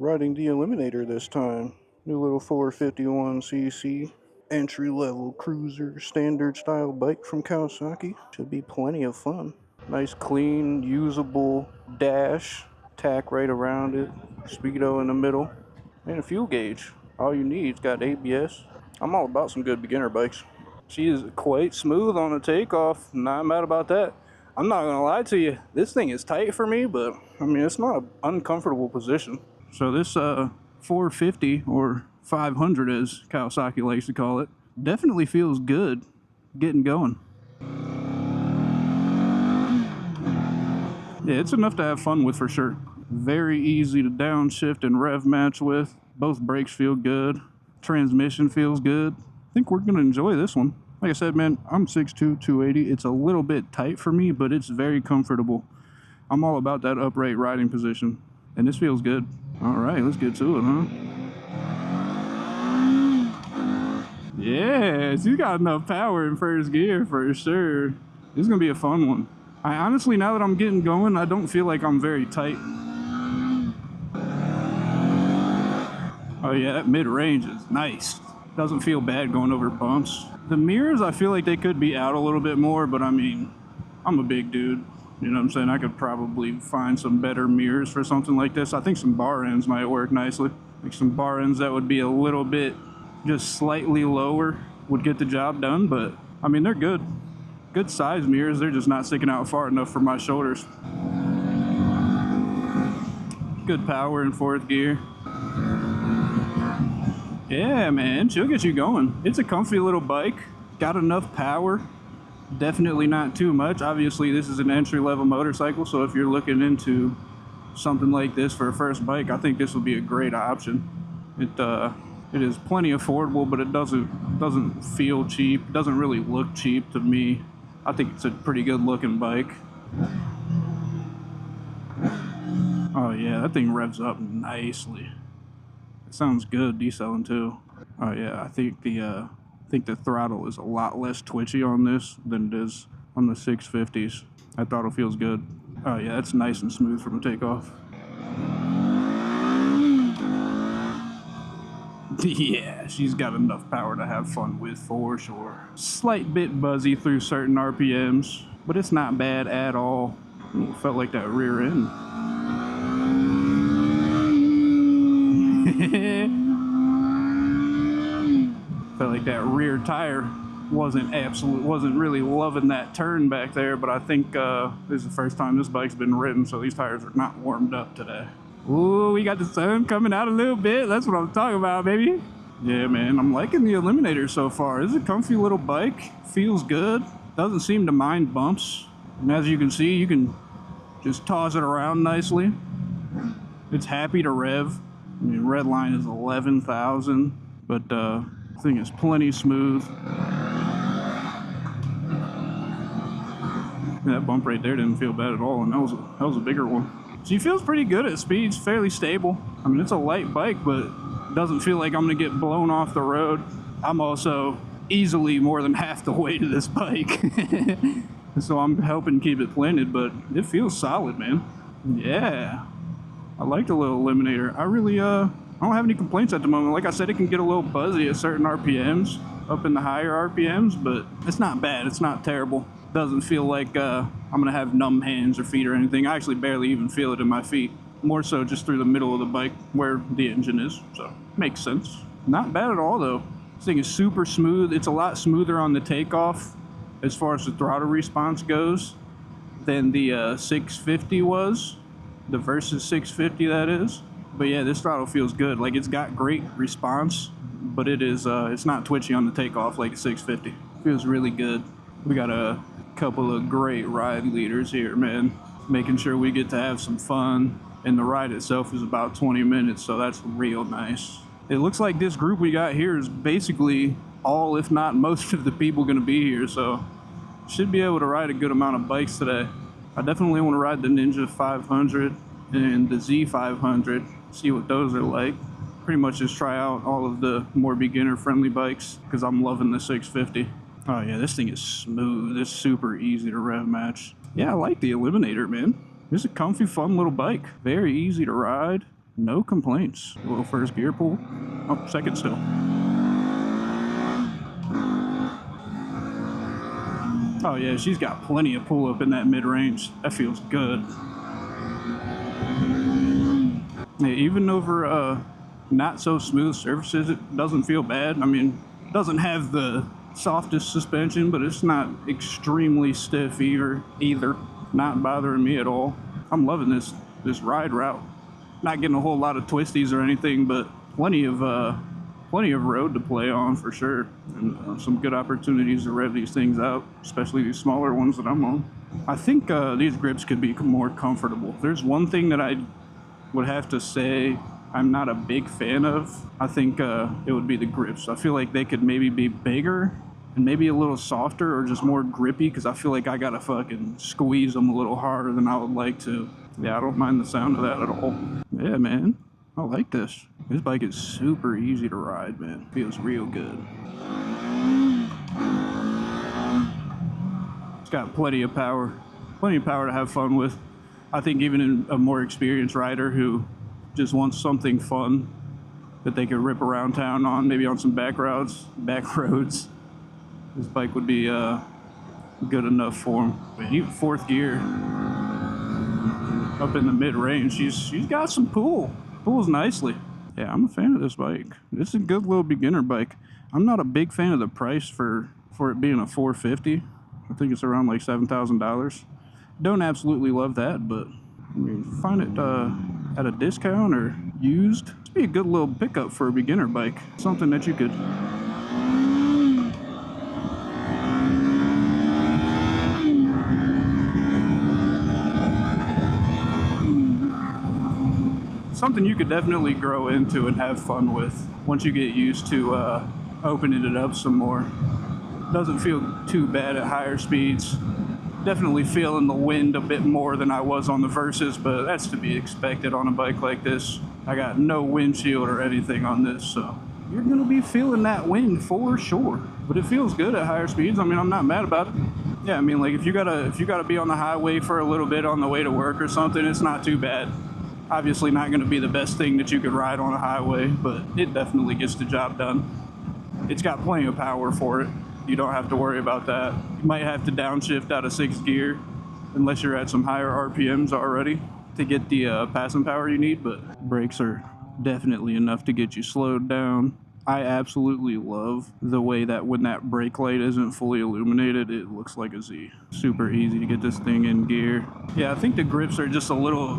Riding the Eliminator this time. New little 451cc entry-level cruiser standard style bike from Kawasaki. Should be plenty of fun. Nice clean usable dash, tack right around it, speedo in the middle, and a fuel gauge. All you need. It's got ABS. I'm all about some good beginner bikes. She is quite smooth on the takeoff. Not mad about that. I'm not gonna lie to you, this thing is tight for me, but I mean, it's not an uncomfortable position. So this 450 or 500 as Kawasaki likes to call it, definitely feels good getting going. Yeah, it's enough to have fun with for sure. Very easy to downshift and rev match with. Both brakes feel good. Transmission feels good. I think we're gonna enjoy this one. Like I said, man, I'm 6'2", 280. It's a little bit tight for me, but it's very comfortable. I'm all about that upright riding position, and this feels good. All right, let's get to it, huh? Yeah, she's got enough power in first gear for sure. This is gonna be a fun one. I honestly, now that I'm getting going, I don't feel like I'm very tight. Oh yeah, that mid-range is nice. Doesn't feel bad going over bumps. The mirrors, I feel like they could be out a little bit more, but I mean, I'm a big dude. You know what I'm saying? I could probably find some better mirrors for something like this. I think some bar ends might work nicely. Like some bar ends that would be a little bit just slightly lower would get the job done, but I mean, they're good. Good size mirrors, they're just not sticking out far enough for my shoulders. Good power in fourth gear. Yeah, man, she'll get you going. It's a comfy little bike, got enough power. Definitely not too much. Obviously, this is an entry-level motorcycle, so if you're looking into something like this for a first bike, I think this will be a great option. It is plenty affordable, but it doesn't feel cheap. It doesn't really look cheap to me. I think it's a pretty good looking bike. Oh yeah, that thing revs up nicely. It sounds good decelling too. Oh yeah, I think the throttle is a lot less twitchy on this than it is on the 650s. That throttle feels good. Oh yeah, it's nice and smooth from takeoff. Yeah, she's got enough power to have fun with for sure. Slight bit buzzy through certain RPMs, but it's not bad at all. Ooh, felt like that rear end. Felt like that rear tire wasn't really loving that turn back there, but I think this is the first time this bike's been ridden, so these tires are not warmed up today. Ooh, we got the sun coming out a little bit. That's what I'm talking about, baby. Yeah, man, I'm liking the Eliminator so far. This is a comfy little bike. Feels good. Doesn't seem to mind bumps. And as you can see, you can just toss it around nicely. It's happy to rev. I mean, red line is 11,000, but I think it's plenty smooth. That bump right there didn't feel bad at all, and that was a bigger one. She feels pretty good at speeds, fairly stable. I mean, it's a light bike, but it doesn't feel like I'm gonna get blown off the road. I'm also easily more than half the weight of this bike. So I'm helping keep it planted, but it feels solid, man. Yeah, I like the little Eliminator. I really, I don't have any complaints at the moment. Like I said, it can get a little buzzy at certain RPMs, up in the higher RPMs, but it's not bad, it's not terrible. Doesn't feel like I'm gonna have numb hands or feet or anything. I actually barely even feel it in my feet. More so just through the middle of the bike where the engine is, so makes sense. Not bad at all though. This thing is super smooth. It's a lot smoother on the takeoff as far as the throttle response goes than the 650 was, the Versus 650 that is. But yeah, this throttle feels good. Like, it's got great response, but it's not twitchy on the takeoff like a 650. Feels really good. We got a couple of great ride leaders here, man, making sure we get to have some fun. And the ride itself is about 20 minutes, so that's real nice. It looks like this group we got here is basically all, if not most of the people gonna be here, so should be able to ride a good amount of bikes today. I definitely want to ride the Ninja 500 and the Z500, see what those are like. Pretty much just try out all of the more beginner friendly bikes because I'm loving the 650. Oh yeah, this thing is smooth. It's super easy to rev match. Yeah, I like the Eliminator, man. It's a comfy, fun little bike. Very easy to ride. no complaints. A little first gear pull. Oh, second still. Oh yeah, she's got plenty of pull up in that mid-range. That feels good. Yeah, even over not so smooth surfaces, it doesn't feel bad. I mean, it doesn't have the softest suspension, but it's not extremely stiff either. Not bothering me at all. I'm loving this ride route. Not getting a whole lot of twisties or anything, but plenty of road to play on for sure, and some good opportunities to rev these things out, especially these smaller ones that I'm on. I think these grips could be more comfortable. There's one thing that I would have to say I'm not a big fan of. I think it would be the grips. I feel like they could maybe be bigger and maybe a little softer or just more grippy, because I feel like I gotta fucking squeeze them a little harder than I would like to. Yeah, I don't mind the sound of that at all. Yeah, man, I like this. This bike is super easy to ride, man. Feels real good. It's got plenty of power to have fun with. I think even a more experienced rider who just wants something fun that they could rip around town on, maybe on some back roads, this bike would be good enough for him. But even fourth gear, up in the mid-range, she's got some pull. Pulls nicely. Yeah, I'm a fan of this bike. This is a good little beginner bike. I'm not a big fan of the price for it being a 450. I think it's around like $7,000. Don't absolutely love that, but I mean, find it at a discount or used. It'd be a good little pickup for a beginner bike. Something that you could definitely grow into and have fun with once you get used to opening it up some more. Doesn't feel too bad at higher speeds. Definitely feeling the wind a bit more than I was on the Versus, but that's to be expected on a bike like this. I got no windshield or anything on this, so you're gonna be feeling that wind for sure. But it feels good at higher speeds. I mean, I'm not mad about it. Yeah, I mean, like if you gotta be on the highway for a little bit on the way to work or something, it's not too bad. Obviously not going to be the best thing that you could ride on a highway, but it definitely gets the job done. It's got plenty of power for it. You don't have to worry about that. You might have to downshift out of 6th gear unless you're at some higher RPMs already to get the passing power you need, but brakes are definitely enough to get you slowed down. I absolutely love the way that when that brake light isn't fully illuminated, it looks like a Z. Super easy to get this thing in gear. Yeah, I think the grips are just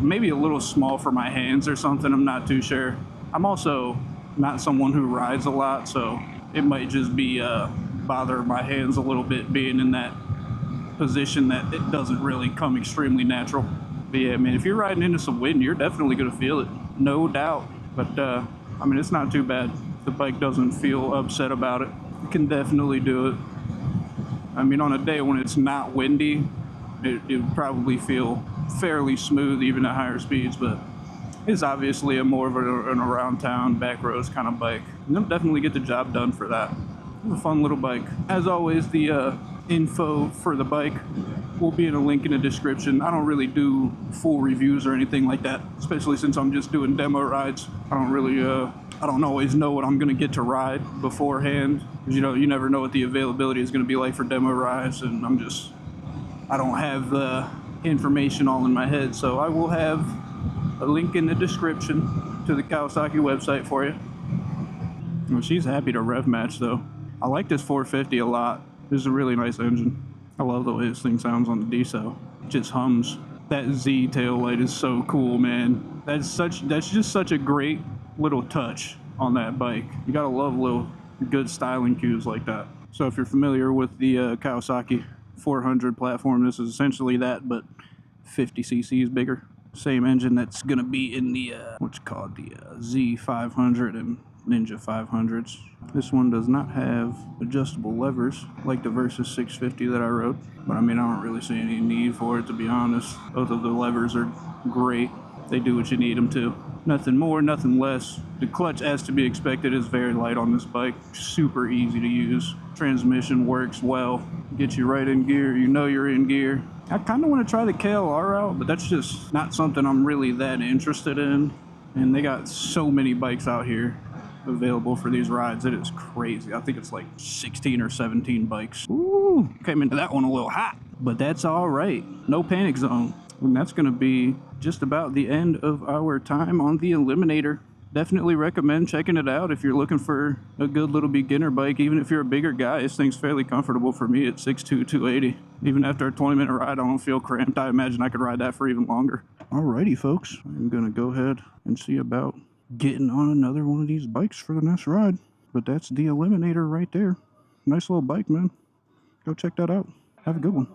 maybe a little small for my hands or something. I'm not too sure. I'm also not someone who rides a lot, so it might just be bother my hands a little bit being in that position that it doesn't really come extremely natural. But yeah, man, if you're riding into some wind, you're definitely gonna feel it, no doubt. But I mean, it's not too bad. The bike doesn't feel upset about it. You can definitely do it. I mean, on a day when it's not windy, it would probably feel fairly smooth even at higher speeds, but it's obviously a more of an around town back roads kind of bike, and they'll definitely get the job done for that. It's a fun little bike. As always, the info for the bike will be in a link in the description. I don't really do full reviews or anything like that, especially since I'm just doing demo rides. I don't always know what I'm gonna get to ride beforehand, because you never know what the availability is gonna be like for demo rides, and I don't have the information all in my head. So I will have a link in the description to the Kawasaki website for you. Well, she's happy to rev match though. I like this 450 a lot. This is a really nice engine. I love the way this thing sounds on the diesel. It just hums. That Z tail light is so cool, man. That's just such a great little touch on that bike. You gotta love little good styling cues like that. So if you're familiar with the Kawasaki 400 platform, this is essentially that, but 50 cc's bigger. Same engine that's gonna be in the the Z500 and Ninja 500s. This one does not have adjustable levers like the Versus 650 that I rode, but I mean, I don't really see any need for it, to be honest. Both of the levers are great. They do what you need them to. Nothing more, nothing less. The clutch, as to be expected, is very light on this bike. Super easy to use. Transmission works well. Gets you right in gear. You know you're in gear. I kind of want to try the KLR out, but that's just not something I'm really that interested in. And they got so many bikes out here available for these rides. It is crazy. I think it's like 16 or 17 bikes. Ooh, came into that one a little hot, but that's all right. No panic zone. And that's going to be just about the end of our time on the Eliminator. Definitely recommend checking it out if you're looking for a good little beginner bike. Even if you're a bigger guy, this thing's fairly comfortable for me at 6'2", 280. Even after a 20-minute ride, I don't feel cramped. I imagine I could ride that for even longer. Alrighty, folks. I'm going to go ahead and see about getting on another one of these bikes for the next ride. But that's the Eliminator right there. Nice little bike, man. Go check that out. Have a good one.